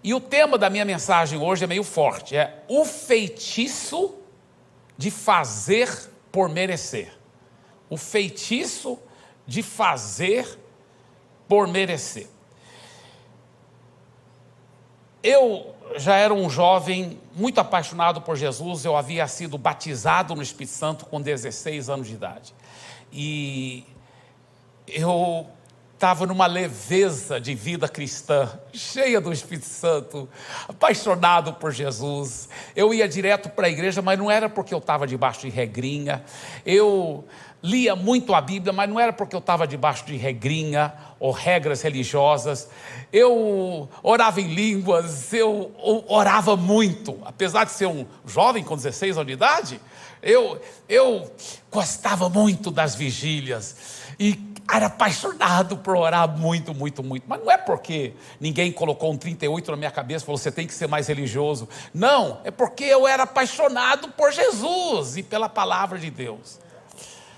E o tema da minha mensagem hoje é meio forte, é o feitiço de fazer por merecer. O feitiço de fazer por merecer. Eu já era um jovem muito apaixonado por Jesus, eu havia sido batizado no Espírito Santo com 16 anos de idade. E eu estava numa leveza de vida cristã, cheia do Espírito Santo, apaixonado por Jesus. Eu ia direto para a igreja, mas não era porque eu estava debaixo de regrinha. Eu lia muito a Bíblia, mas não era porque eu estava debaixo de regrinha ou regras religiosas. Eu orava em línguas, eu orava muito. Apesar de ser um jovem com 16 anos de idade, eu gostava muito das vigílias e era apaixonado por orar muito, muito, muito. Mas não é porque ninguém colocou um 38 na minha cabeça e falou, você tem que ser mais religioso. Não, é porque eu era apaixonado por Jesus e pela palavra de Deus.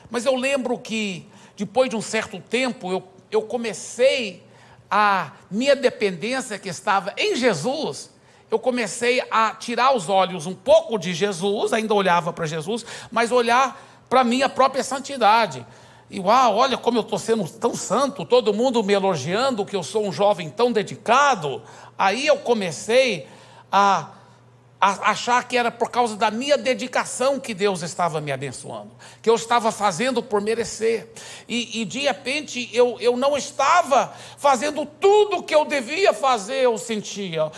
Mas eu lembro que, depois de um certo tempo, eu comecei a minha dependência que estava em Jesus, eu comecei a tirar os olhos um pouco de Jesus, ainda olhava para Jesus, mas olhar para a minha própria santidade. E uau, olha como eu estou sendo tão santo, todo mundo me elogiando que eu sou um jovem tão dedicado. Aí eu comecei a achar que era por causa da minha dedicação que Deus estava me abençoando, que eu estava fazendo por merecer, e de repente eu não estava fazendo tudo o que eu devia fazer. Eu sentia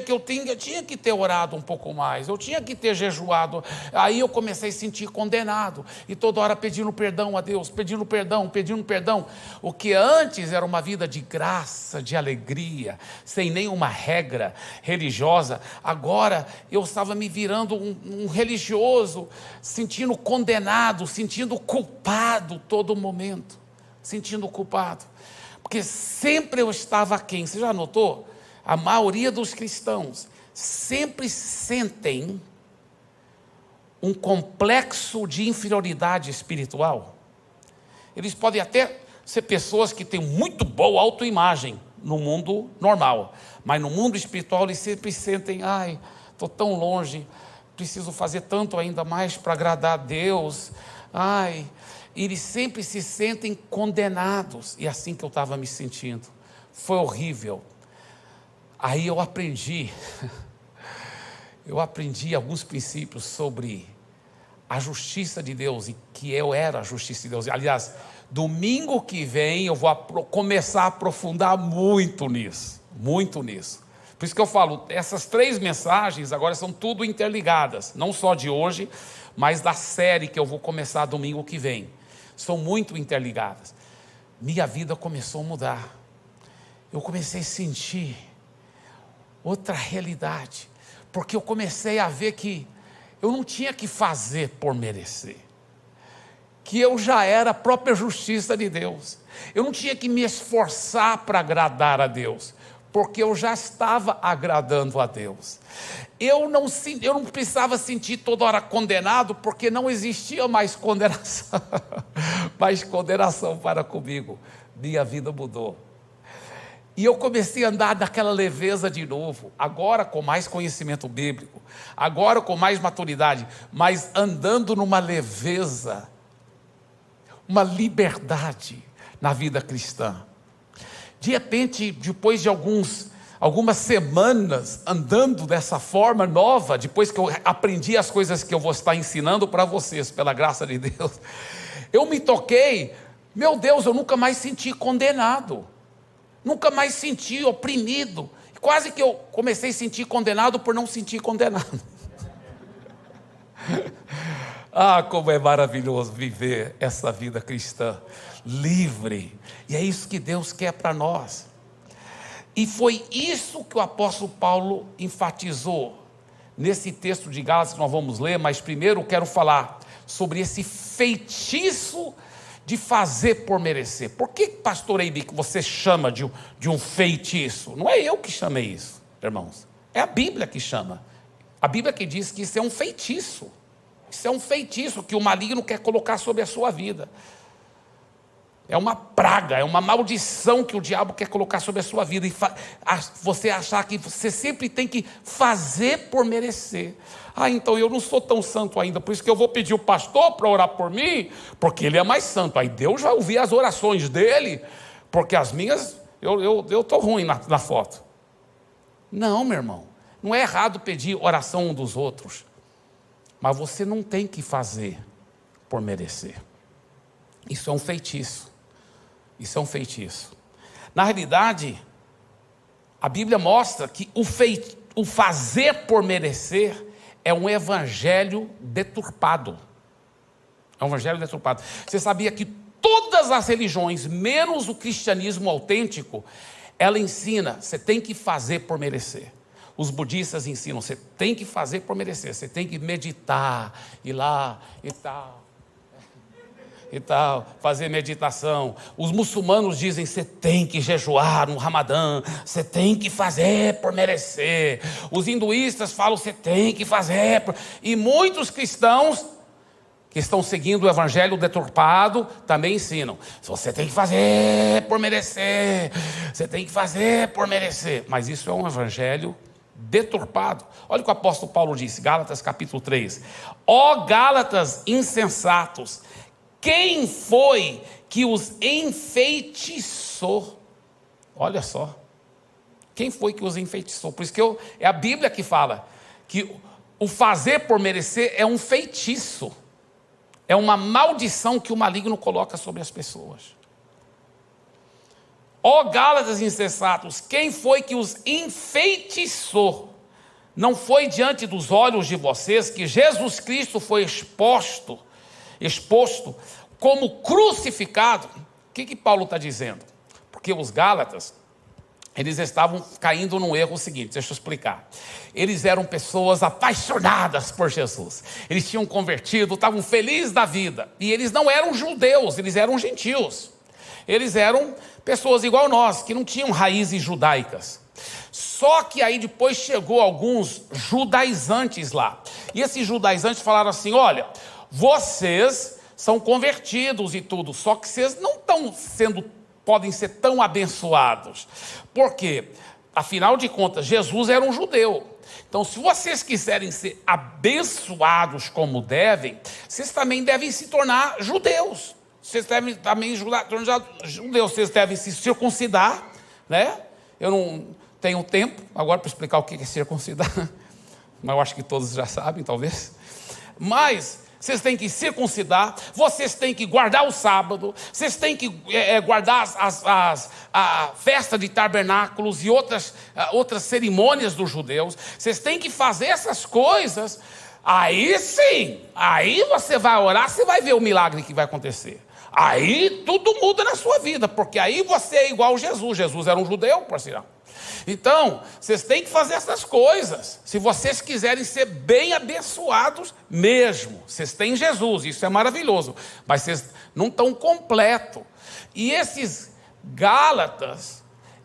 que eu tinha que ter orado um pouco mais, eu tinha que ter jejuado. Aí eu comecei a sentir condenado, e toda hora pedindo perdão a Deus, pedindo perdão, o que antes era uma vida de graça, de alegria, sem nenhuma regra religiosa. Agora eu estava me virando um religioso, sentindo condenado, sentindo culpado todo momento, sentindo culpado, porque sempre eu estava aquém. Você já notou? A maioria dos cristãos sempre sentem um complexo de inferioridade espiritual. Eles podem até ser pessoas que têm muito boa autoimagem no mundo normal, mas no mundo espiritual eles sempre sentem, estou tão longe, preciso fazer tanto ainda mais para agradar a Deus, eles sempre se sentem condenados, e assim que eu estava me sentindo, foi horrível. Aí eu aprendi alguns princípios sobre a justiça de Deus, e que eu era a justiça de Deus. Aliás, domingo que vem eu vou começar a aprofundar muito nisso. Por isso que eu falo, essas 3 mensagens agora são tudo interligadas, não só de hoje, mas da série que eu vou começar domingo que vem. São muito interligadas. Minha vida começou a mudar. Eu comecei a sentir outra realidade, porque eu comecei a ver que eu não tinha que fazer por merecer, que eu já era a própria justiça de Deus. Eu não tinha que me esforçar para agradar a Deus, porque eu já estava agradando a Deus. Eu não precisava sentir toda hora condenado, porque não existia mais condenação, para comigo. Minha vida mudou. E eu comecei a andar naquela leveza de novo, agora com mais conhecimento bíblico, agora com mais maturidade, mas andando numa leveza, uma liberdade na vida cristã. De repente, depois de algumas semanas andando dessa forma nova, depois que eu aprendi as coisas que eu vou estar ensinando para vocês, pela graça de Deus, eu me toquei, meu Deus, eu nunca mais senti condenado, nunca mais senti oprimido, quase que eu comecei a sentir condenado por não sentir condenado. Como é maravilhoso viver essa vida cristã, livre, e é isso que Deus quer para nós. E foi isso que o apóstolo Paulo enfatizou nesse texto de Gálatas que nós vamos ler, mas primeiro eu quero falar sobre esse feitiço de fazer por merecer. Por que, pastor Eibe, que você chama de um feitiço? Não é eu que chamei isso, irmãos, é a Bíblia que chama. A Bíblia que diz que isso é um feitiço. Isso é um feitiço que o maligno quer colocar sobre a sua vida. É uma praga, é uma maldição que o diabo quer colocar sobre a sua vida. E você achar que você sempre tem que fazer por merecer. Então eu não sou tão santo ainda, por isso que eu vou pedir o pastor para orar por mim, porque ele é mais santo. Aí Deus vai ouvir as orações dele, porque as minhas, eu estou ruim na foto. Não, meu irmão, não é errado pedir oração um dos outros, mas você não tem que fazer por merecer. Isso é um feitiço. Isso é um feitiço. Na realidade, a Bíblia mostra que o fazer por merecer é um evangelho deturpado. É um evangelho deturpado. Você sabia que todas as religiões, menos o cristianismo autêntico, ela ensina, você tem que fazer por merecer. Os budistas ensinam, você tem que fazer por merecer, você tem que meditar, ir lá e tal, fazer meditação. Os muçulmanos dizem, você tem que jejuar no Ramadã, você tem que fazer por merecer. Os hinduístas falam, você tem que fazer E muitos cristãos que estão seguindo o evangelho deturpado também ensinam, você tem que fazer por merecer, você tem que fazer por merecer. Mas isso é um evangelho deturpado. Olha o que o apóstolo Paulo disse, Gálatas capítulo 3. Ó Gálatas insensatos, quem foi que os enfeitiçou? Olha só. Quem foi que os enfeitiçou? Por isso que é a Bíblia que fala que o fazer por merecer é um feitiço. É uma maldição que o maligno coloca sobre as pessoas. Ó Gálatas insensatos, quem foi que os enfeitiçou? Não foi diante dos olhos de vocês que Jesus Cristo foi exposto como crucificado? O que Paulo está dizendo? Porque os Gálatas, eles estavam caindo num erro seguinte, deixa eu explicar. Eles eram pessoas apaixonadas por Jesus. Eles tinham convertido, estavam felizes da vida. E eles não eram judeus, eles eram gentios. Eles eram pessoas igual nós, que não tinham raízes judaicas. Só que aí depois chegou alguns judaizantes lá. E esses judaizantes falaram assim, olha, vocês são convertidos e tudo, só que vocês não podem ser tão abençoados. Por quê? Afinal de contas, Jesus era um judeu. Então, se vocês quiserem ser abençoados como devem, vocês também devem se tornar judeus. Vocês devem também tornar judeus, vocês devem se circuncidar, né? Eu não tenho tempo agora para explicar o que é circuncidar, mas eu acho que todos já sabem, talvez. Mas vocês têm que circuncidar, vocês têm que guardar o sábado, vocês têm que guardar a festa de tabernáculos e outras cerimônias dos judeus. Vocês têm que fazer essas coisas. Aí sim, aí você vai orar, você vai ver o milagre que vai acontecer. Aí tudo muda na sua vida, porque aí você é igual a Jesus. Jesus era um judeu, por sinal. Então, vocês têm que fazer essas coisas, se vocês quiserem ser bem abençoados mesmo. Vocês têm Jesus, isso é maravilhoso, mas vocês não estão completos. E esses Gálatas,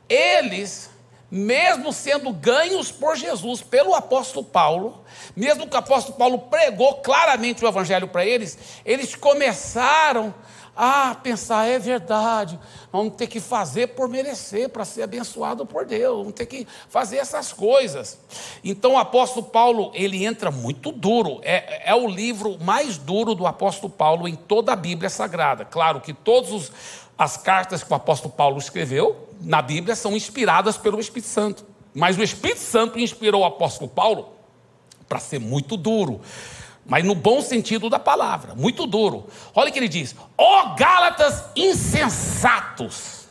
eles, mesmo sendo ganhos por Jesus, pelo apóstolo Paulo, mesmo que o apóstolo Paulo pregou claramente o evangelho para eles, eles começaram a pensar, é verdade, vamos ter que fazer por merecer, para ser abençoado por Deus, vamos ter que fazer essas coisas. Então o apóstolo Paulo, ele entra muito duro, é o livro mais duro do apóstolo Paulo em toda a Bíblia Sagrada. Claro que todas as cartas que o apóstolo Paulo escreveu na Bíblia são inspiradas pelo Espírito Santo, mas o Espírito Santo inspirou o apóstolo Paulo para ser muito duro, mas no bom sentido da palavra, muito duro. Olha o que ele diz: ó Gálatas insensatos,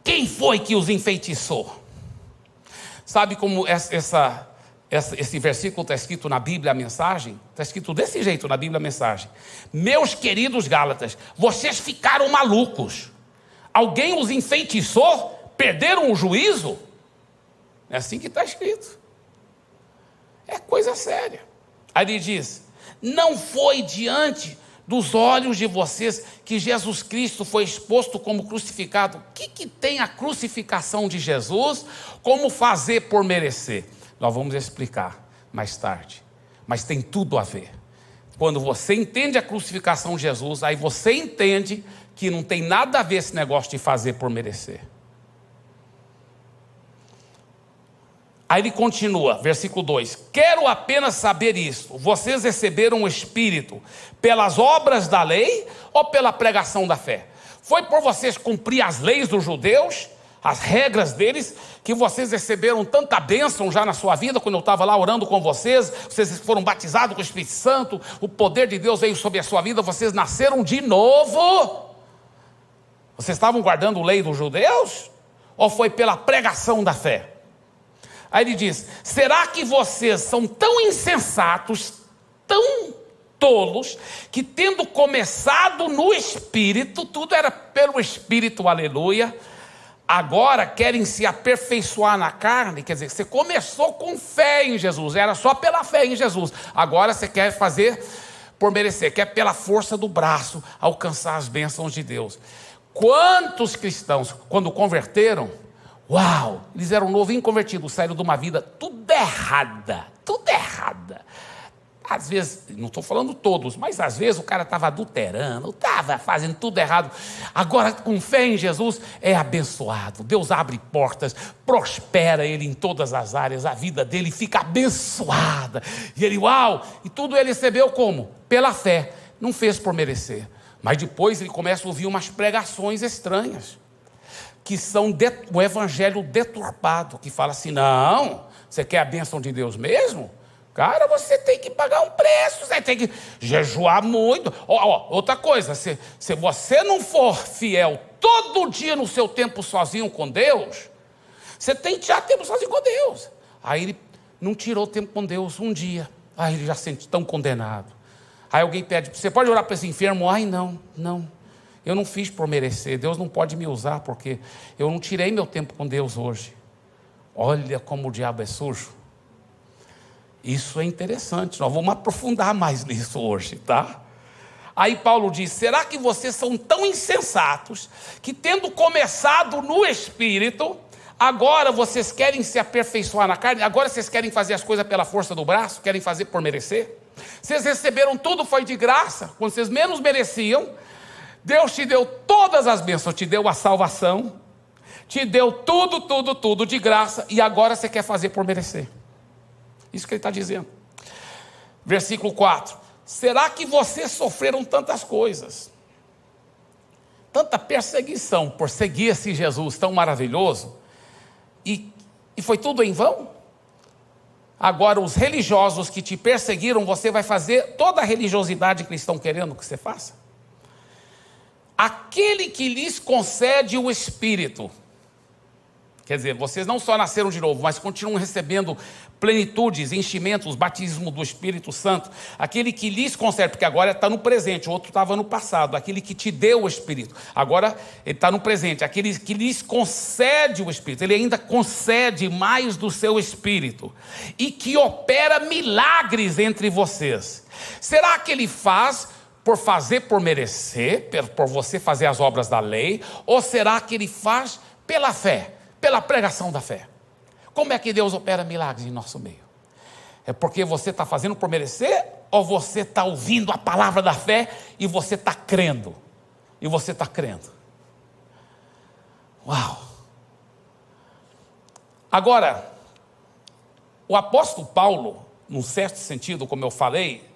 quem foi que os enfeitiçou? Sabe como esse versículo está escrito na Bíblia, a mensagem? Está escrito desse jeito na Bíblia, a mensagem: meus queridos Gálatas, vocês ficaram malucos, alguém os enfeitiçou, perderam o juízo? É assim que está escrito. É coisa séria. Aí ele diz: não foi diante dos olhos de vocês que Jesus Cristo foi exposto como crucificado. O que tem a crucificação de Jesus como fazer por merecer? Nós vamos explicar mais tarde, mas tem tudo a ver. Quando você entende a crucificação de Jesus, aí você entende que não tem nada a ver esse negócio de fazer por merecer. Aí ele continua, versículo 2: quero apenas saber isto, vocês receberam o Espírito pelas obras da lei ou pela pregação da fé? Foi por vocês cumprir as leis dos judeus, as regras deles, que vocês receberam tanta bênção já na sua vida? Quando eu estava lá orando com vocês, vocês foram batizados com o Espírito Santo, o poder de Deus veio sobre a sua vida, vocês nasceram de novo? Vocês estavam guardando a lei dos judeus? Ou foi pela pregação da fé? Aí ele diz: será que vocês são tão insensatos, tão tolos, que tendo começado no Espírito, tudo era pelo Espírito, aleluia, agora querem se aperfeiçoar na carne? Quer dizer, você começou com fé em Jesus, era só pela fé em Jesus, agora você quer fazer por merecer, quer pela força do braço alcançar as bênçãos de Deus. Quantos cristãos, quando converteram, uau, eles eram novinhos convertidos, saíram de uma vida tudo errada. Às vezes, não estou falando todos, mas às vezes o cara estava adulterando, estava fazendo tudo errado. Agora, com fé em Jesus, é abençoado. Deus abre portas, prospera ele em todas as áreas, a vida dele fica abençoada. E ele, uau, e tudo ele recebeu como? Pela fé, não fez por merecer. Mas depois ele começa a ouvir umas pregações estranhas, que são o evangelho deturpado, que fala assim: não, você quer a bênção de Deus mesmo? Cara, você tem que pagar um preço, você tem que jejuar muito. Outra coisa, se você não for fiel todo dia no seu tempo sozinho com Deus, você tem que tirar tempo sozinho com Deus. Aí ele não tirou tempo com Deus um dia, aí ele já se sente tão condenado. Aí alguém pede: você pode orar para esse enfermo? Ai, não, eu não fiz por merecer, Deus não pode me usar, porque eu não tirei meu tempo com Deus hoje. Olha como o diabo é sujo. Isso é interessante, nós vamos aprofundar mais nisso hoje, tá? Aí Paulo diz: será que vocês são tão insensatos, que tendo começado no Espírito, agora vocês querem se aperfeiçoar na carne? Agora vocês querem fazer as coisas pela força do braço? Querem fazer por merecer? Vocês receberam tudo, foi de graça, quando vocês menos mereciam. Deus te deu todas as bênçãos, te deu a salvação, te deu tudo de graça, e agora você quer fazer por merecer. Isso que ele está dizendo. Versículo 4: será que vocês sofreram tantas coisas, tanta perseguição por seguir esse Jesus tão maravilhoso, e foi tudo em vão? Agora os religiosos que te perseguiram, você vai fazer toda a religiosidade que eles estão querendo que você faça? Aquele que lhes concede o Espírito, quer dizer, vocês não só nasceram de novo, mas continuam recebendo plenitudes, enchimentos, batismo do Espírito Santo. Aquele que lhes concede, porque agora está no presente, o outro estava no passado. Aquele que te deu o Espírito, agora ele está no presente. Aquele que lhes concede o Espírito, ele ainda concede mais do seu Espírito, e que opera milagres entre vocês. Será que ele faz por fazer por merecer, por você fazer as obras da lei, ou será que ele faz pela fé, pela pregação da fé? Como é que Deus opera milagres em nosso meio? É porque você está fazendo por merecer, ou você está ouvindo a palavra da fé e você está crendo? Uau! Agora, o apóstolo Paulo, num certo sentido, como eu falei,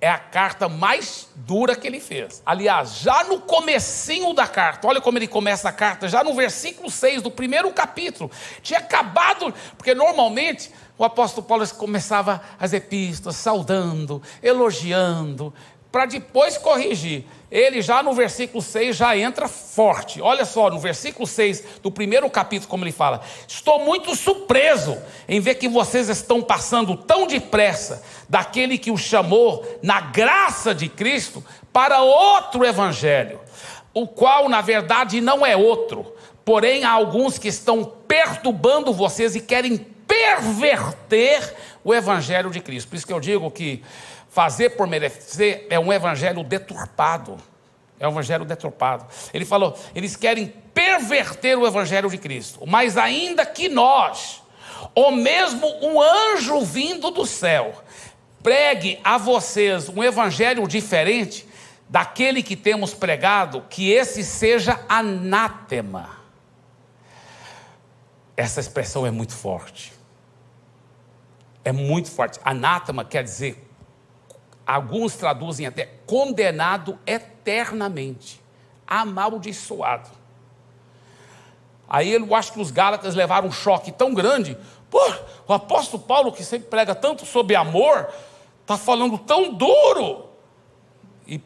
é a carta mais dura que ele fez. Aliás, já no comecinho da carta, olha como ele começa a carta, já no versículo 6 do primeiro capítulo, tinha acabado, porque normalmente o apóstolo Paulo começava as epístolas saudando, elogiando, para depois corrigir. Ele já no versículo 6 já entra forte. Olha só, no versículo 6 do primeiro capítulo, como ele fala: estou muito surpreso em ver que vocês estão passando tão depressa daquele que o chamou na graça de Cristo para outro evangelho, o qual na verdade não é outro, porém há alguns que estão perturbando vocês e querem perverter o evangelho de Cristo. Por isso que eu digo que fazer por merecer é um evangelho deturpado. É um evangelho deturpado. Ele falou: eles querem perverter o evangelho de Cristo. Mas ainda que nós, ou mesmo um anjo vindo do céu, pregue a vocês um evangelho diferente daquele que temos pregado, que esse seja anátema. Essa expressão é muito forte. É muito forte. Anátema quer dizer, alguns traduzem até, condenado eternamente, amaldiçoado. Aí eu acho que os Gálatas levaram um choque tão grande. Pô, o apóstolo Paulo, que sempre prega tanto sobre amor, está falando tão duro. E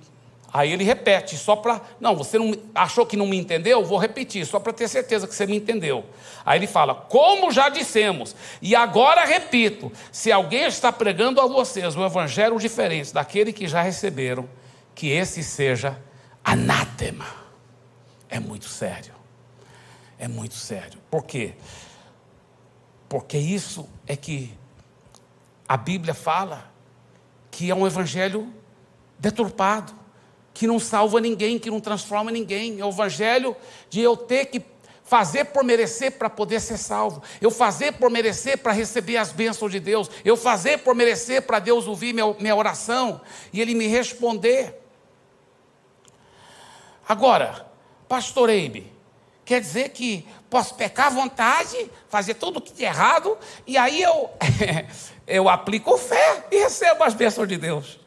aí ele repete, só para... Não, você não achou que não me entendeu? Vou repetir, só para ter certeza que você me entendeu. Aí ele fala, como já dissemos, e agora repito, se alguém está pregando a vocês um evangelho diferente daquele que já receberam, que esse seja anátema. É muito sério. É muito sério. Por quê? Porque isso é que a Bíblia fala que é um evangelho deturpado, que não salva ninguém, que não transforma ninguém. É o evangelho de eu ter que fazer por merecer para poder ser salvo. Eu fazer por merecer para receber as bênçãos de Deus. Eu fazer por merecer para Deus ouvir minha oração e Ele me responder. Agora, pastor Eibe, quer dizer que posso pecar à vontade, fazer tudo o que é errado, e aí eu aplico fé e recebo as bênçãos de Deus.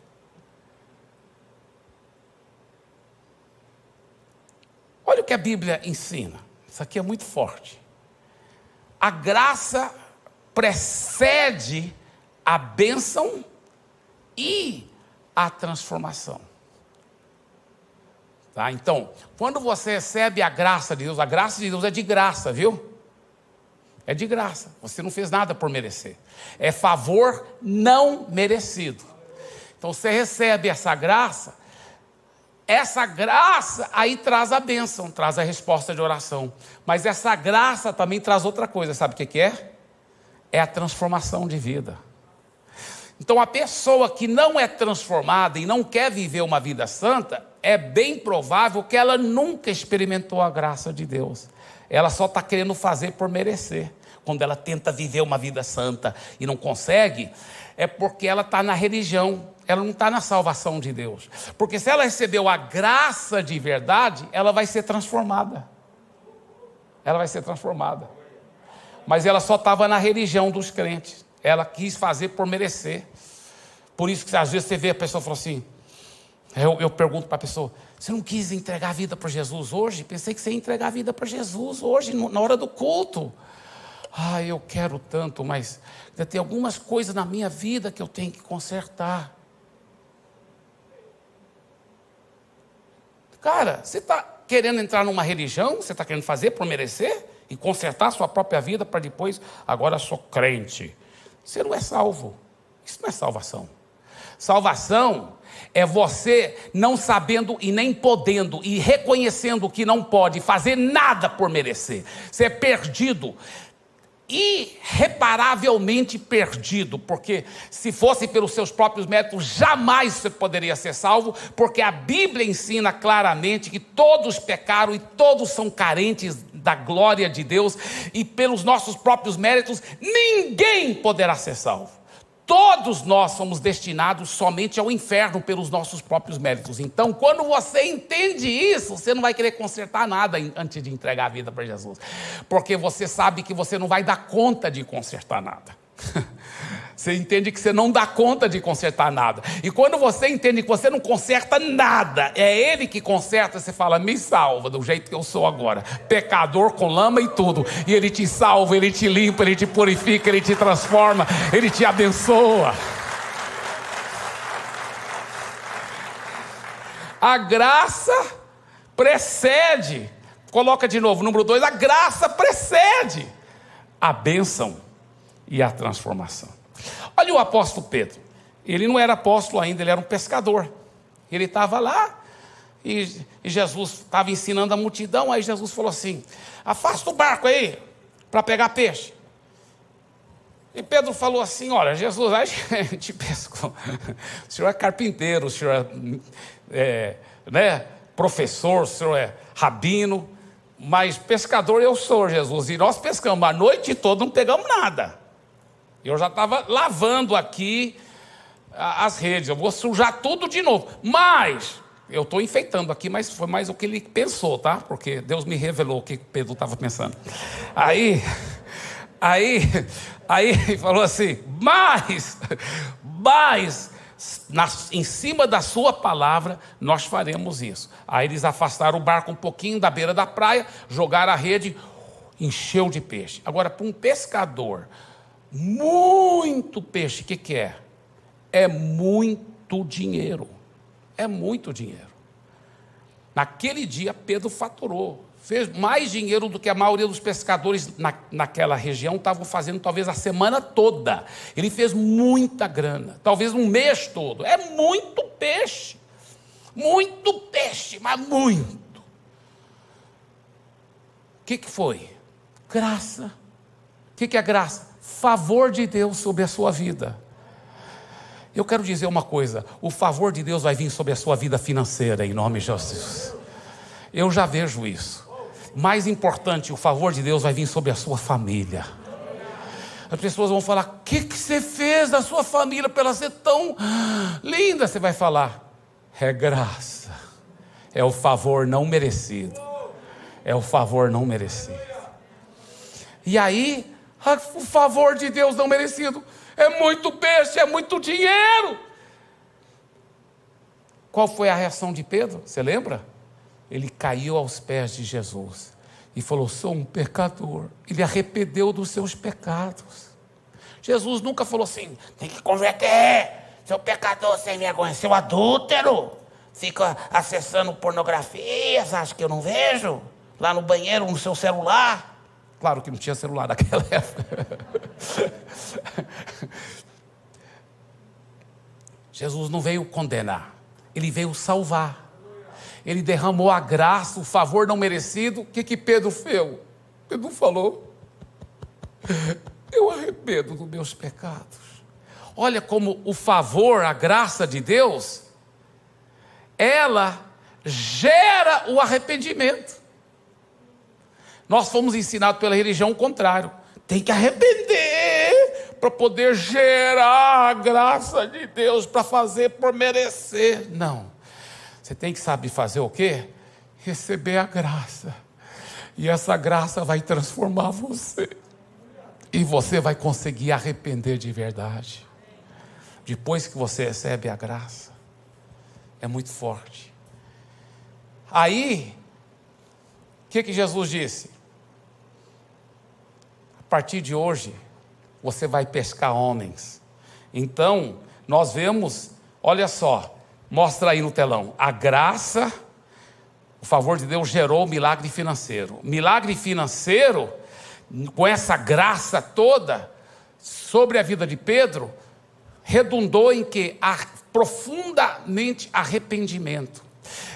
Olha o que a Bíblia ensina. Isso aqui é muito forte. A graça precede a bênção e a transformação. Tá? Então, quando você recebe a graça de Deus é de graça, viu? É de graça. Você não fez nada por merecer. É favor não merecido. Então, você recebe essa graça aí traz a bênção, traz a resposta de oração. Mas essa graça também traz outra coisa, sabe o que é? É a transformação de vida. Então a pessoa que não é transformada e não quer viver uma vida santa, é bem provável que ela nunca experimentou a graça de Deus. Ela só está querendo fazer por merecer. Quando ela tenta viver uma vida santa e não consegue, é porque ela está na religião. Ela não está na salvação de Deus. Porque se ela recebeu a graça de verdade, ela vai ser transformada. Ela vai ser transformada. Mas ela só estava na religião dos crentes. Ela quis fazer por merecer. Por isso que às vezes você vê a pessoa falando assim, eu pergunto para a pessoa, você não quis entregar a vida para Jesus hoje? Pensei que você ia entregar a vida para Jesus hoje, na hora do culto. Eu quero tanto, mas ainda tem algumas coisas na minha vida que eu tenho que consertar. Cara, você está querendo entrar numa religião? Você está querendo fazer por merecer? E consertar a sua própria vida para depois, agora sou crente. Você não é salvo. Isso não é salvação. Salvação é você não sabendo e nem podendo e reconhecendo que não pode fazer nada por merecer. Você é perdido. Irreparavelmente perdido, porque se fosse pelos seus próprios méritos, jamais você poderia ser salvo, porque a Bíblia ensina claramente que todos pecaram e todos são carentes da glória de Deus, e pelos nossos próprios méritos, ninguém poderá ser salvo. Todos nós somos destinados somente ao inferno pelos nossos próprios méritos. Então, quando você entende isso, você não vai querer consertar nada antes de entregar a vida para Jesus. Porque você sabe que você não vai dar conta de consertar nada. Você entende que você não dá conta de consertar nada. E quando você entende que você não conserta nada, é Ele que conserta, você fala, me salva do jeito que eu sou agora. Pecador com lama e tudo. E Ele te salva, Ele te limpa, Ele te purifica, Ele te transforma, Ele te abençoa. A graça precede. Coloca de novo, número 2, a graça precede a bênção e a transformação. Olha o apóstolo Pedro. Ele não era apóstolo ainda, ele era um pescador. Ele estava lá e Jesus estava ensinando a multidão. Aí Jesus falou assim, afasta o barco aí para pegar peixe. E Pedro falou assim, olha, Jesus, a gente pescou. O senhor é carpinteiro, o senhor é professor, o senhor é rabino, mas pescador eu sou, Jesus. E nós pescamos a noite toda, não pegamos nada. Eu já estava lavando aqui as redes, eu vou sujar tudo de novo. Mas, eu estou enfeitando aqui, mas foi mais o que ele pensou, tá? Porque Deus me revelou o que Pedro estava pensando. Aí ele falou assim, mas em cima da sua palavra, nós faremos isso. Aí eles afastaram o barco um pouquinho da beira da praia, jogaram a rede, encheu de peixe. Agora, para um pescador, muito peixe, o que é? É muito dinheiro. É muito dinheiro. Naquele dia, Pedro faturou. Fez mais dinheiro do que a maioria dos pescadores naquela região estavam fazendo, talvez a semana toda. Ele fez muita grana, talvez um mês todo. É muito peixe, mas muito. O que foi? Graça. O que é graça? Favor de Deus sobre a sua vida. Eu quero dizer uma coisa, o favor de Deus vai vir sobre a sua vida financeira, em nome de Jesus. Eu já vejo isso. Mais importante, o favor de Deus vai vir sobre a sua família. As pessoas vão falar, o que você fez da sua família para ela ser tão linda? Você vai falar, é graça, é o favor não merecido. É o favor não merecido. E aí, o favor de Deus não merecido, é muito peixe, é muito dinheiro. Qual foi a reação de Pedro? Você lembra? Ele caiu aos pés de Jesus e falou, sou um pecador. Ele arrependeu dos seus pecados. Jesus nunca falou assim, tem que converter, seu pecador sem vergonha, seu adúltero, fica acessando pornografias, acha que eu não vejo? Lá no banheiro, no seu celular. Claro que não tinha celular naquela época. Jesus não veio condenar, ele veio salvar. Ele derramou a graça, o favor não merecido. O que Pedro fez? Pedro falou, eu arrependo dos meus pecados. Olha como o favor, a graça de Deus, ela gera o arrependimento. Nós fomos ensinados pela religião o contrário. Tem que arrepender para poder gerar a graça de Deus, para fazer por merecer. Não. Você tem que saber fazer o quê? Receber a graça. E essa graça vai transformar você. E você vai conseguir arrepender de verdade. Depois que você recebe a graça. É muito forte. Aí, o que Jesus disse? A partir de hoje, você vai pescar homens. Então, nós vemos, olha só, mostra aí no telão, a graça, o favor de Deus gerou o milagre financeiro. Milagre financeiro, com essa graça toda, sobre a vida de Pedro, redundou em que? Profundamente arrependimento.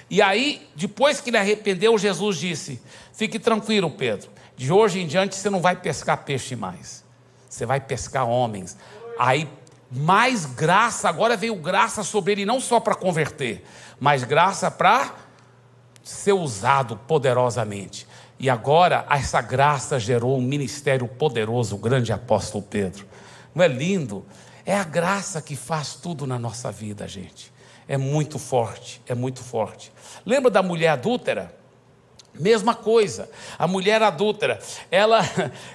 E aí, depois que ele arrependeu, Jesus disse, fique tranquilo, Pedro, de hoje em diante você não vai pescar peixe mais, você vai pescar homens. Aí, mais graça, agora veio graça sobre ele, não só para converter, mas graça para ser usado poderosamente. E agora, essa graça gerou um ministério poderoso, o grande apóstolo Pedro. Não é lindo? É a graça que faz tudo na nossa vida, gente. É muito forte, é muito forte. Lembra da mulher adúltera? Mesma coisa, a mulher adúltera, ela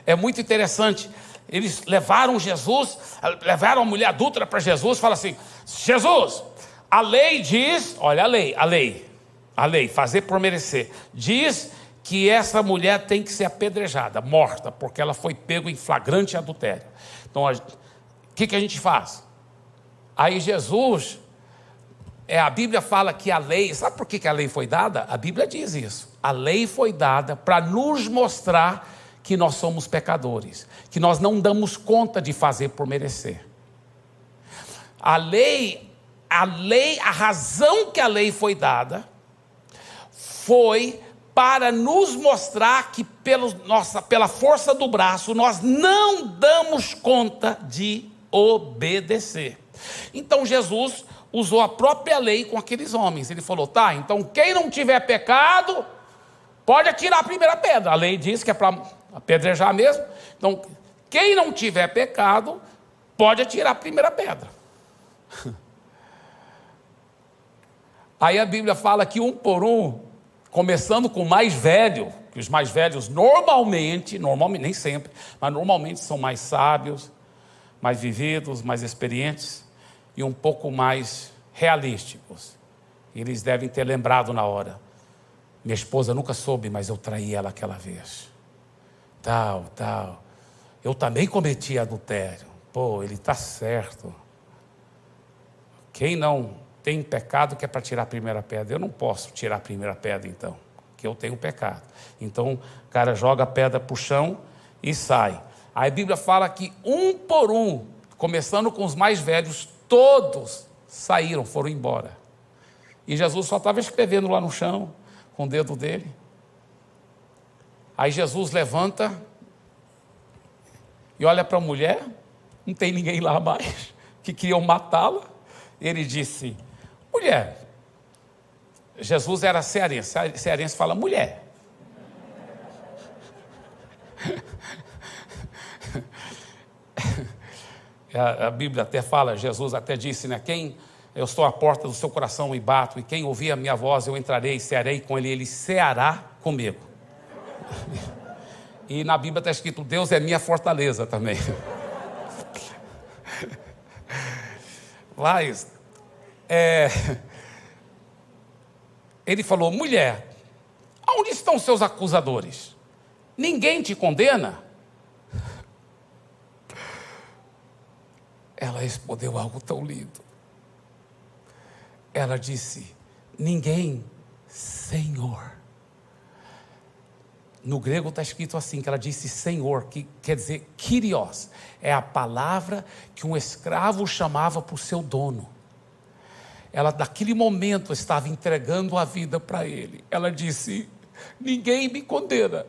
é muito interessante. Eles levaram a mulher adúltera para Jesus, fala assim, Jesus, a lei diz, olha a lei, fazer por merecer, diz que essa mulher tem que ser apedrejada, morta, porque ela foi pego em flagrante adultério. Então, o que a gente faz? Aí Jesus, a Bíblia fala que a lei, sabe por que a lei foi dada? A Bíblia diz isso, a lei foi dada para nos mostrar que nós somos pecadores, que nós não damos conta de fazer por merecer. A razão que a lei foi dada, foi para nos mostrar que pela força do braço, nós não damos conta de obedecer. Então Jesus usou a própria lei com aqueles homens, ele falou, tá, então quem não tiver pecado, pode atirar a primeira pedra. A lei diz que é para apedrejar mesmo. Então, quem não tiver pecado, pode atirar a primeira pedra. Aí a Bíblia fala que um por um, começando com o mais velho, que os mais velhos normalmente, nem sempre, mas normalmente são mais sábios, mais vividos, mais experientes e um pouco mais realísticos. Eles devem ter lembrado na hora: minha esposa nunca soube, mas eu traí ela aquela vez. Tal. Eu também cometi adultério. Pô, ele está certo. Quem não tem pecado que é para tirar a primeira pedra? Eu não posso tirar a primeira pedra, então, que eu tenho pecado. Então, o cara joga a pedra para o chão e sai. Aí a Bíblia fala que um por um, começando com os mais velhos, todos saíram, foram embora. E Jesus só estava escrevendo lá no chão, com o dedo dele. Aí Jesus levanta e olha para a mulher, não tem ninguém lá mais, que queriam matá-la. Ele disse: mulher. Jesus era cearense, cearense fala mulher. A Bíblia até fala, Jesus até disse, né? Eu estou à porta do seu coração e bato, e quem ouvir a minha voz, eu entrarei e cearei com ele, ele ceará comigo. E na Bíblia está escrito: Deus é minha fortaleza também. Mas, ele falou: mulher, onde estão seus acusadores? Ninguém te condena? Ela respondeu algo tão lindo. Ela disse: ninguém, Senhor. No grego está escrito assim, que ela disse Senhor, que quer dizer Kyrios. É a palavra que um escravo chamava para o seu dono. Ela, naquele momento, estava entregando a vida para ele. Ela disse: ninguém me condena,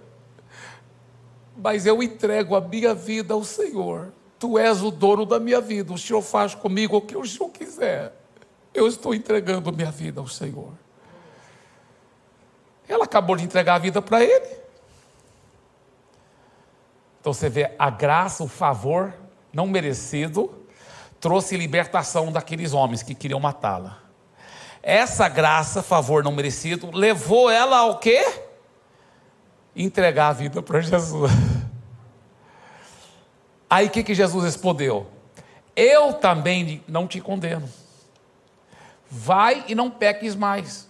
mas eu entrego a minha vida ao Senhor. Tu és o dono da minha vida, o Senhor faz comigo o que o Senhor quiser. Eu estou entregando minha vida ao Senhor. Ela acabou de entregar a vida para ele. Então você vê, a graça, o favor não merecido, trouxe libertação daqueles homens que queriam matá-la. Essa graça, favor não merecido, levou ela ao quê? Entregar a vida para Jesus. Aí o que Jesus respondeu? Eu também não te condeno. Vai e não peques mais.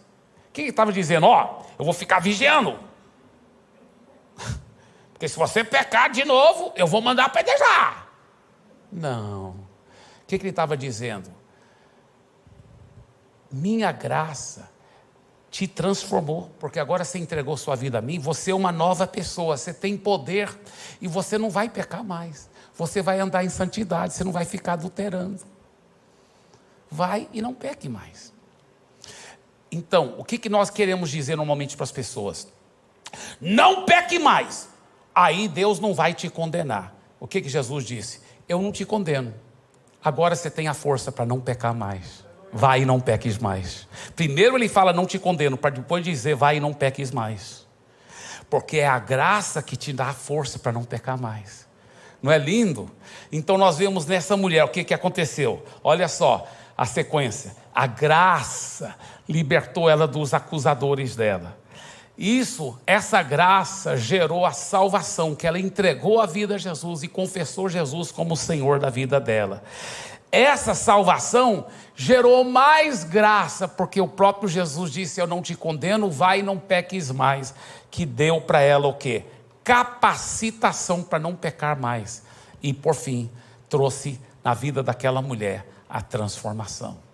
O que ele estava dizendo? Eu vou ficar vigiando. Porque se você pecar de novo, eu vou mandar apedrejar. Não. O que ele estava dizendo? Minha graça te transformou, porque agora você entregou sua vida a mim, você é uma nova pessoa, você tem poder e você não vai pecar mais. Você vai andar em santidade, você não vai ficar adulterando. Vai e não peque mais. Então, o que nós queremos dizer normalmente para as pessoas? Não peque mais. Aí Deus não vai te condenar. O que Jesus disse? Eu não te condeno. Agora você tem a força para não pecar mais. Vai e não peques mais. Primeiro ele fala não te condeno, para depois dizer vai e não peques mais. Porque é a graça que te dá a força para não pecar mais. Não é lindo? Então nós vemos nessa mulher o que aconteceu. Olha só a sequência. A graça libertou ela dos acusadores dela. Essa graça gerou a salvação, que ela entregou a vida a Jesus e confessou Jesus como o Senhor da vida dela. Essa salvação gerou mais graça, porque o próprio Jesus disse: eu não te condeno, vai e não peques mais, que deu para ela o quê? Capacitação para não pecar mais. E por fim, trouxe na vida daquela mulher a transformação.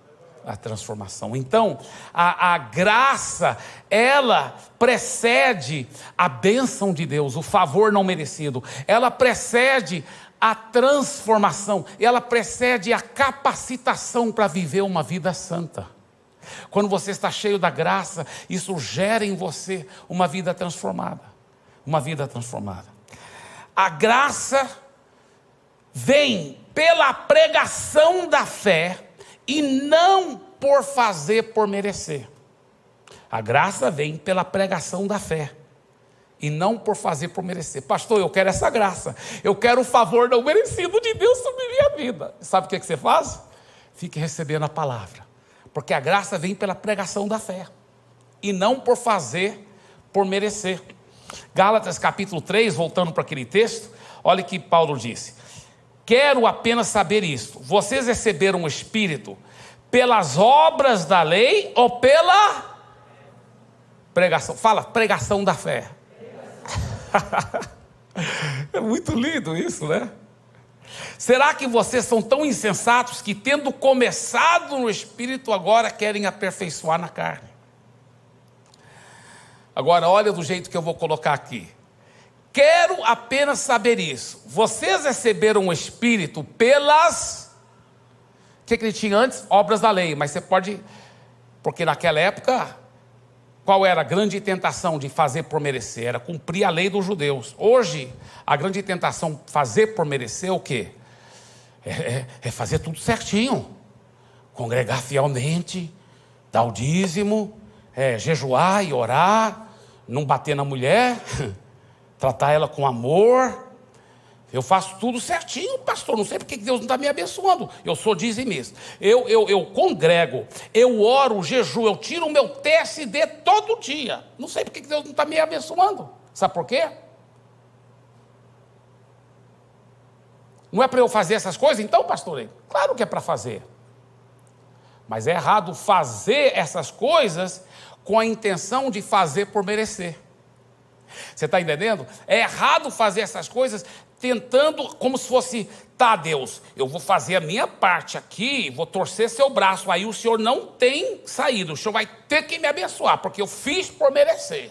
Então, a graça, ela precede a bênção de Deus, o favor não merecido. Ela precede a transformação, ela precede a capacitação para viver uma vida santa. Quando você está cheio da graça, isso gera em você uma vida transformada. Uma vida transformada. A graça vem pela pregação da fé e não por fazer por merecer. A graça vem pela pregação da fé e não por fazer por merecer. Pastor, eu quero essa graça, eu quero o favor não merecido de Deus sobre minha vida. Sabe o que você faz? fique recebendo a palavra, porque a graça vem pela pregação da fé, e não por fazer, por merecer. Gálatas capítulo 3, voltando para aquele texto, olha o que Paulo disse: quero apenas saber isto, vocês receberam o Espírito pelas obras da lei ou pela pregação? Fala, pregação da fé. É muito lindo isso, né? Será que vocês são tão insensatos que, tendo começado no Espírito, agora querem aperfeiçoar na carne? Agora, olha do jeito que eu vou colocar aqui. Quero apenas saber isso. Vocês receberam o Espírito pelas... O que ele tinha antes? Obras da lei. Mas você pode... Porque naquela época, qual era a grande tentação de fazer por merecer? Era cumprir a lei dos judeus. Hoje, a grande tentação de fazer por merecer é o quê? É fazer tudo certinho. Congregar fielmente, dar o dízimo, jejuar e orar, não bater na mulher, tratar ela com amor. Eu faço tudo certinho, pastor, não sei porque Deus não está me abençoando. Eu sou dizimista, eu congrego, eu oro, jejuo, eu tiro o meu TSD todo dia. Não sei porque Deus não está me abençoando. Sabe por quê? Não é para eu fazer essas coisas? Então, pastor, claro que é para fazer. Mas é errado fazer essas coisas com a intenção de fazer por merecer. Você está entendendo? É errado fazer essas coisas tentando, como se fosse, tá, Deus, eu vou fazer a minha parte aqui, vou torcer seu braço, aí o Senhor não tem saída, o Senhor vai ter que me abençoar, porque eu fiz por merecer.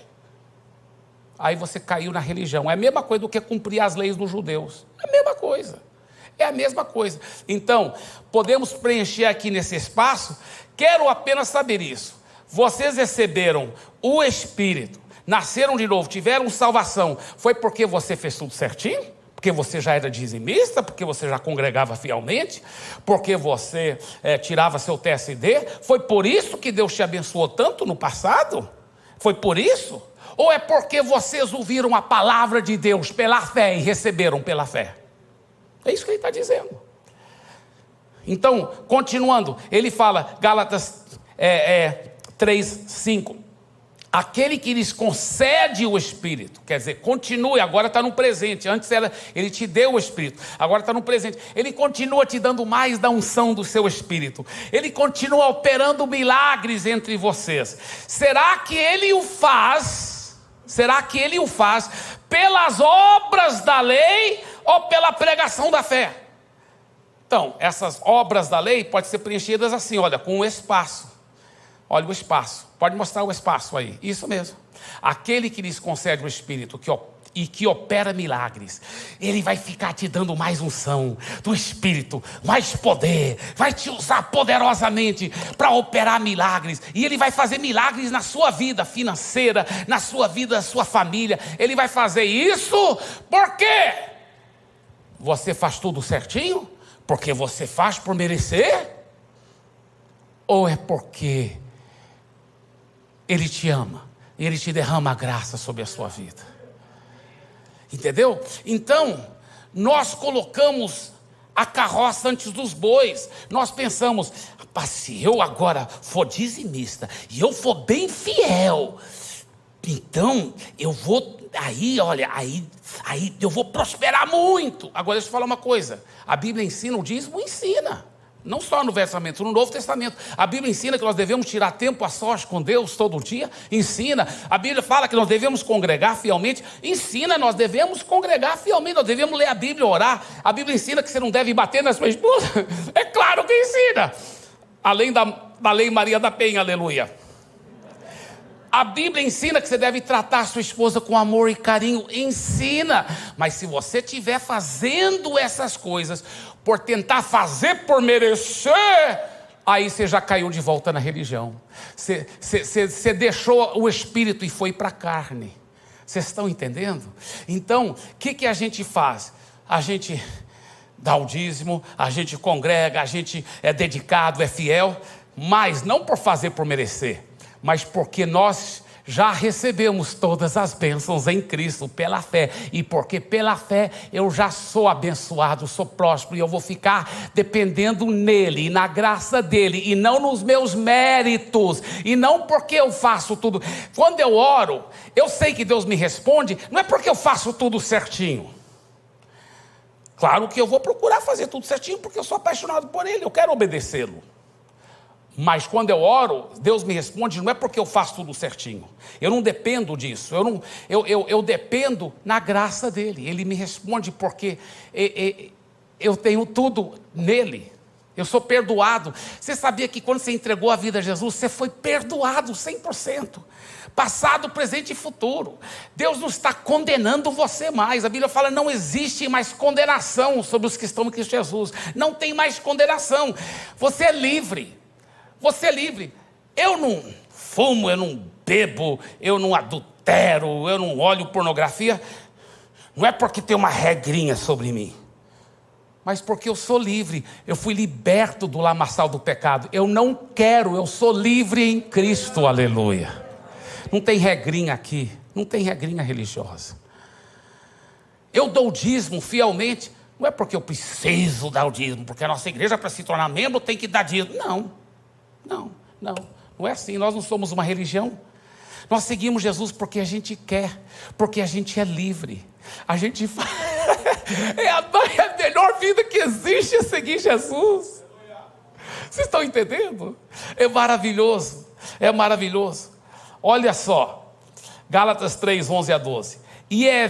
Aí você caiu na religião. É a mesma coisa do que cumprir as leis dos judeus. É a mesma coisa. É a mesma coisa. Então, podemos preencher aqui nesse espaço. Quero apenas saber isso. Vocês receberam o Espírito, nasceram de novo, tiveram salvação. Foi porque você fez tudo certinho? Porque você já era dizimista? Porque você já congregava fielmente? Porque você tirava seu TSD? Foi por isso que Deus te abençoou tanto no passado? Foi por isso? Ou é porque vocês ouviram a palavra de Deus pela fé e receberam pela fé? É isso que ele está dizendo. Então, continuando, ele fala, Gálatas 3:5. Aquele que lhes concede o Espírito, quer dizer, continue, agora está no presente. Antes ele te deu o Espírito, agora está no presente. Ele continua te dando mais da unção do seu Espírito. Ele continua operando milagres entre vocês. Será que ele o faz? Será que ele o faz pelas obras da lei ou pela pregação da fé? Então, essas obras da lei podem ser preenchidas assim, olha, com o espaço. Olha o espaço, pode mostrar o espaço aí, isso mesmo. Aquele que lhes concede o Espírito que opera milagres, ele vai ficar te dando mais unção do Espírito, mais poder, vai te usar poderosamente para operar milagres, e ele vai fazer milagres na sua vida financeira, na sua vida, na sua família. Ele vai fazer isso porque você faz tudo certinho? Porque você faz por merecer? Ou é porque ele te ama, ele te derrama a graça sobre a sua vida? Entendeu? Então, nós colocamos a carroça antes dos bois. Nós pensamos, rapaz, se eu agora for dizimista e eu for bem fiel, então eu vou, aí eu vou prosperar muito. Agora deixa eu falar uma coisa, a Bíblia ensina, o dízimo ensina. Não só no Velho Testamento, no Novo Testamento. A Bíblia ensina que nós devemos tirar tempo a sós com Deus todo dia. Ensina. A Bíblia fala que nós devemos congregar fielmente. Ensina, nós devemos congregar fielmente. Nós devemos ler a Bíblia, orar. A Bíblia ensina que você não deve bater na sua esposa. É claro que ensina. Além da lei Maria da Penha, aleluia. A Bíblia ensina que você deve tratar a sua esposa com amor e carinho. Ensina. Mas se você estiver fazendo essas coisas por tentar fazer por merecer, aí você já caiu de volta na religião. Você deixou o Espírito e foi para a carne. Vocês estão entendendo? Então, o que a gente faz? A gente dá o dízimo, a gente congrega, a gente é dedicado, é fiel, mas não por fazer por merecer, mas porque nós já recebemos todas as bênçãos em Cristo pela fé, e porque pela fé eu já sou abençoado, sou próspero, e eu vou ficar dependendo nele e na graça dele, e não nos meus méritos, e não porque eu faço tudo. Quando eu oro, eu sei que Deus me responde, não é porque eu faço tudo certinho. Claro que eu vou procurar fazer tudo certinho, porque eu sou apaixonado por ele, eu quero obedecê-lo. Mas quando eu oro, Deus me responde, não é porque eu faço tudo certinho. Eu não dependo disso, eu dependo na graça dele. Ele me responde porque eu tenho tudo nele. Eu sou perdoado. Você sabia que quando você entregou a vida a Jesus, você foi perdoado 100%. Passado, presente e futuro. Deus não está condenando você mais. A Bíblia fala, não existe mais condenação sobre os que estão em Cristo Jesus. Não tem mais condenação. Você é livre. Você é livre. Eu não fumo, eu não bebo, eu não adultero, eu não olho pornografia. Não é porque tem uma regrinha sobre mim, mas porque eu sou livre. Eu fui liberto do lamaçal do pecado. Eu não quero, eu sou livre em Cristo, aleluia. Não tem regrinha aqui, não tem regrinha religiosa. Eu dou o dízimo fielmente, não é porque eu preciso dar o dízimo, porque a nossa igreja, para se tornar membro, tem que dar dízimo. Não é assim. Nós não somos uma religião. Nós seguimos Jesus porque a gente quer, porque a gente é livre. A gente é a melhor vida que existe, é seguir Jesus. Vocês estão entendendo? É maravilhoso, é maravilhoso. Olha só, Gálatas 3, 11 a 12. E é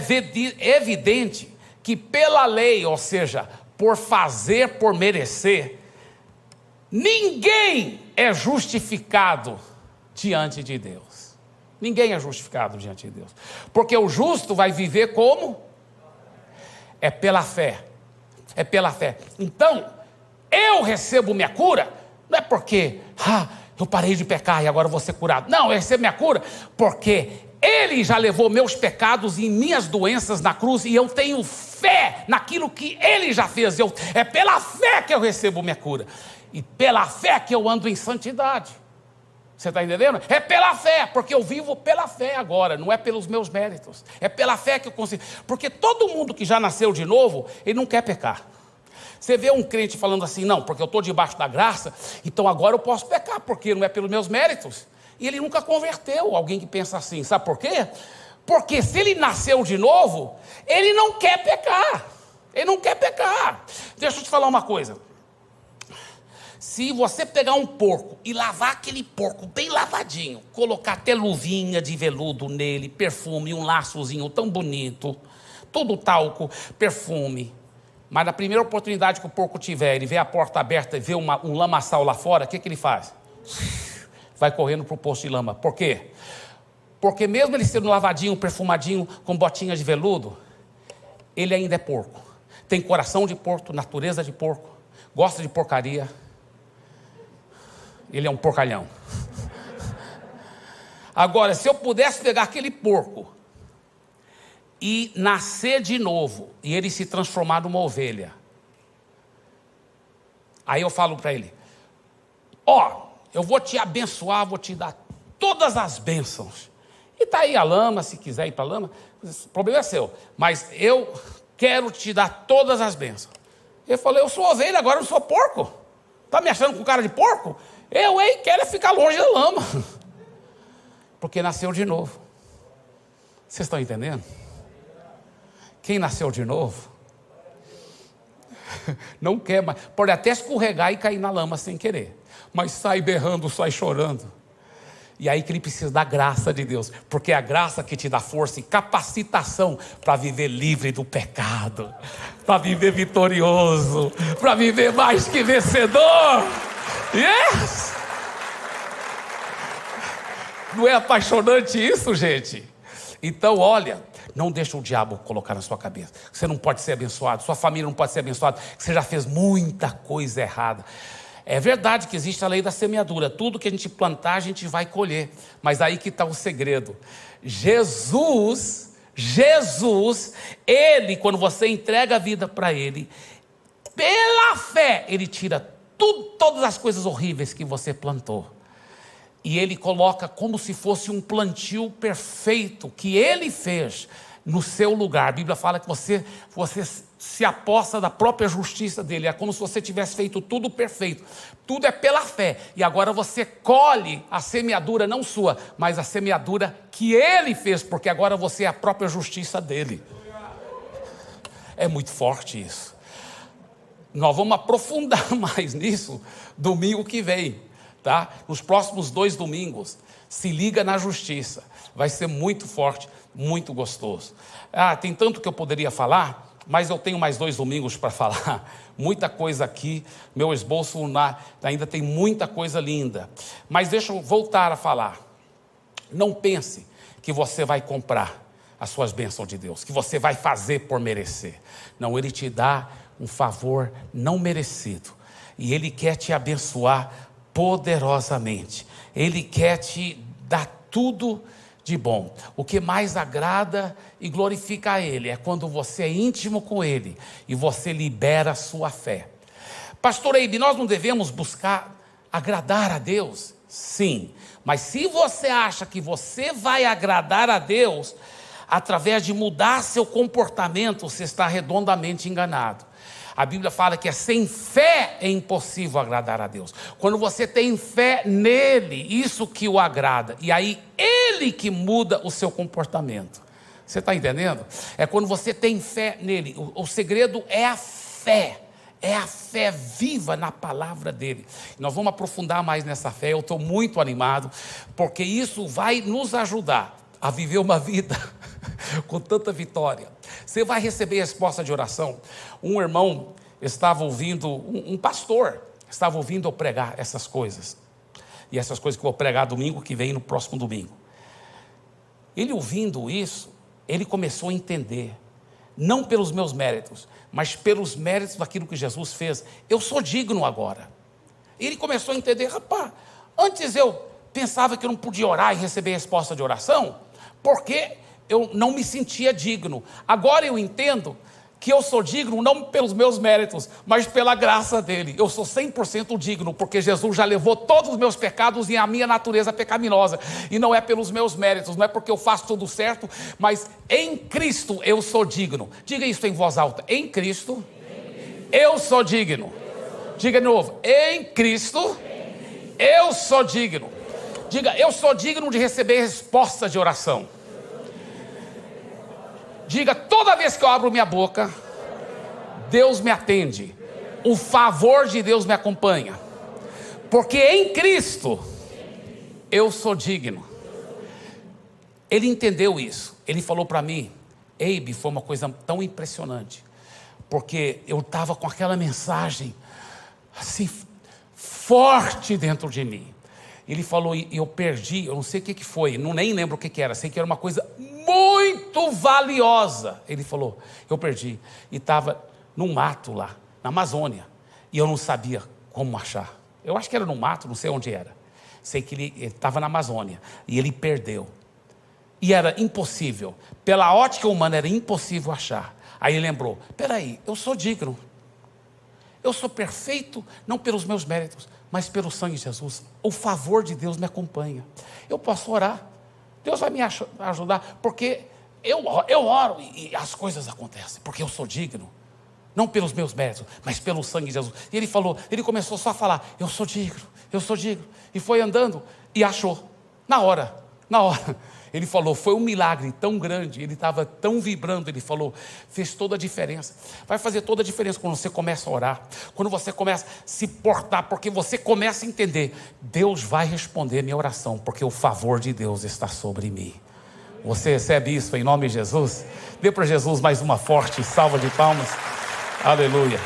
evidente que pela lei, ou seja, por fazer, por merecer, ninguém é justificado diante de Deus. Ninguém é justificado diante de Deus. Porque o justo vai viver como? É pela fé. É pela fé. Então, eu recebo minha cura, não é porque eu parei de pecar e agora vou ser curado. Não, eu recebo minha cura porque Ele já levou meus pecados e minhas doenças na cruz, e eu tenho fé naquilo que Ele já fez. É pela fé que eu recebo minha cura. E pela fé que eu ando em santidade. Você está entendendo? É pela fé, porque eu vivo pela fé agora, não é pelos meus méritos. É pela fé que eu consigo. Porque todo mundo que já nasceu de novo, ele não quer pecar. Você vê um crente falando assim, não, porque eu estou debaixo da graça, então agora eu posso pecar, porque não é pelos meus méritos. E ele nunca converteu. Alguém que pensa assim, sabe por quê? Porque se ele nasceu de novo, ele não quer pecar. Ele não quer pecar. Deixa eu te falar uma coisa. Se você pegar um porco e lavar aquele porco bem lavadinho, colocar até luvinha de veludo nele, perfume, um laçozinho tão bonito, todo talco, perfume, mas na primeira oportunidade que o porco tiver, ele vê a porta aberta e vê um lamaçal lá fora, o que ele faz? Vai correndo para o poço de lama. Por quê? Porque mesmo ele sendo lavadinho, perfumadinho, com botinhas de veludo, ele ainda é porco. Tem coração de porco, natureza de porco, gosta de porcaria. Ele é um porcalhão. Agora, se eu pudesse pegar aquele porco e nascer de novo, e ele se transformar numa ovelha, aí eu falo para ele, eu vou te abençoar, vou te dar todas as bênçãos. E está aí a lama, se quiser ir para a lama, o problema é seu. Mas eu quero te dar todas as bênçãos. Ele falou, eu sou ovelha, agora eu não sou porco. Está me achando com cara de porco? Eu, quero ficar longe da lama. Porque nasceu de novo. Vocês estão entendendo? Quem nasceu de novo não quer mais. Pode até escorregar e cair na lama sem querer, mas sai berrando, sai chorando. E aí que ele precisa da graça de Deus, porque é a graça que te dá força e capacitação para viver livre do pecado, para viver vitorioso, para viver mais que vencedor. Yes! Não é apaixonante isso, gente? Então, olha, não deixa o diabo colocar na sua cabeça. Você não pode ser abençoado, sua família não pode ser abençoada, que você já fez muita coisa errada. É verdade que existe a lei da semeadura. Tudo que a gente plantar, a gente vai colher. Mas aí que está o segredo. Jesus, Ele, quando você entrega a vida para Ele, pela fé, Ele tira todas as coisas horríveis que você plantou. E Ele coloca como se fosse um plantio perfeito que Ele fez no seu lugar. A Bíblia fala que você se aposta da própria justiça dele. É como se você tivesse feito tudo perfeito. Tudo é pela fé. E agora você colhe a semeadura não sua, mas a semeadura que Ele fez, porque agora você é a própria justiça dele. É muito forte isso. Nós vamos aprofundar mais nisso domingo que vem, tá? Nos próximos 2 domingos, se liga na justiça. Vai ser muito forte, muito gostoso. Tem tanto que eu poderia falar, mas eu tenho mais 2 domingos para falar. Muita coisa aqui, meu esboço ainda tem muita coisa linda. Mas deixa eu voltar a falar. Não pense que você vai comprar as suas bênçãos de Deus, que você vai fazer por merecer. Não, Ele te dá um favor não merecido. E Ele quer te abençoar poderosamente. Ele quer te dar tudo de bom. O que mais agrada e glorifica a Ele é quando você é íntimo com Ele e você libera a sua fé. Pastor Eibe, nós não devemos buscar agradar a Deus? Sim, mas se você acha que você vai agradar a Deus através de mudar seu comportamento, você está redondamente enganado. A Bíblia fala que sem fé é impossível agradar a Deus. Quando você tem fé nele, isso que o agrada. E aí Ele que muda o seu comportamento. Você está entendendo? É quando você tem fé nele. O segredo é a fé. É a fé viva na palavra dele. Nós vamos aprofundar mais nessa fé. Eu estou muito animado, porque isso vai nos ajudar a viver uma vida com tanta vitória. Você vai receber resposta de oração. Um irmão estava ouvindo, um pastor estava ouvindo eu pregar essas coisas. E essas coisas que eu vou pregar domingo que vem, no próximo domingo. Ele ouvindo isso, ele começou a entender, não pelos meus méritos, mas pelos méritos daquilo que Jesus fez. Eu sou digno agora. Ele começou a entender, rapaz, antes eu pensava que eu não podia orar e receber resposta de oração, porque eu não me sentia digno. Agora eu entendo que eu sou digno não pelos meus méritos, mas pela graça dele. Eu sou 100% digno, porque Jesus já levou todos os meus pecados e a minha natureza pecaminosa. E não é pelos meus méritos, não é porque eu faço tudo certo, mas em Cristo eu sou digno. Diga isso em voz alta. Em Cristo, eu sou digno. Diga de novo. Em Cristo, eu sou digno. Diga, eu sou digno de receber respostas de oração. Diga, toda vez que eu abro minha boca, Deus me atende. O favor de Deus me acompanha. Porque em Cristo, eu sou digno. Ele entendeu isso. Ele falou para mim, Eibe, foi uma coisa tão impressionante. Porque eu estava com aquela mensagem, assim, forte dentro de mim. Ele falou, e eu perdi, eu não sei o que foi, nem lembro o que era, sei que era uma coisa muito valiosa. Ele falou, eu perdi, e estava num mato lá, na Amazônia, e eu não sabia como achar. Eu acho que era no mato, não sei onde era. Sei que ele estava na Amazônia, e ele perdeu. E era impossível, pela ótica humana era impossível achar. Aí ele lembrou, peraí, eu sou digno. Eu sou perfeito, não pelos meus méritos, mas pelo sangue de Jesus. O favor de Deus me acompanha. Eu posso orar. Deus vai me ajudar, porque eu oro e as coisas acontecem, porque eu sou digno. Não pelos meus méritos, mas pelo sangue de Jesus. E ele falou, ele começou só a falar, eu sou digno, eu sou digno. E foi andando e achou, na hora. Ele falou, foi um milagre tão grande, ele estava tão vibrando, ele falou, fez toda a diferença. Vai fazer toda a diferença quando você começa a orar, quando você começa a se portar, porque você começa a entender, Deus vai responder minha oração, porque o favor de Deus está sobre mim. Você recebe isso em nome de Jesus? Dê para Jesus mais uma forte salva de palmas. Aleluia.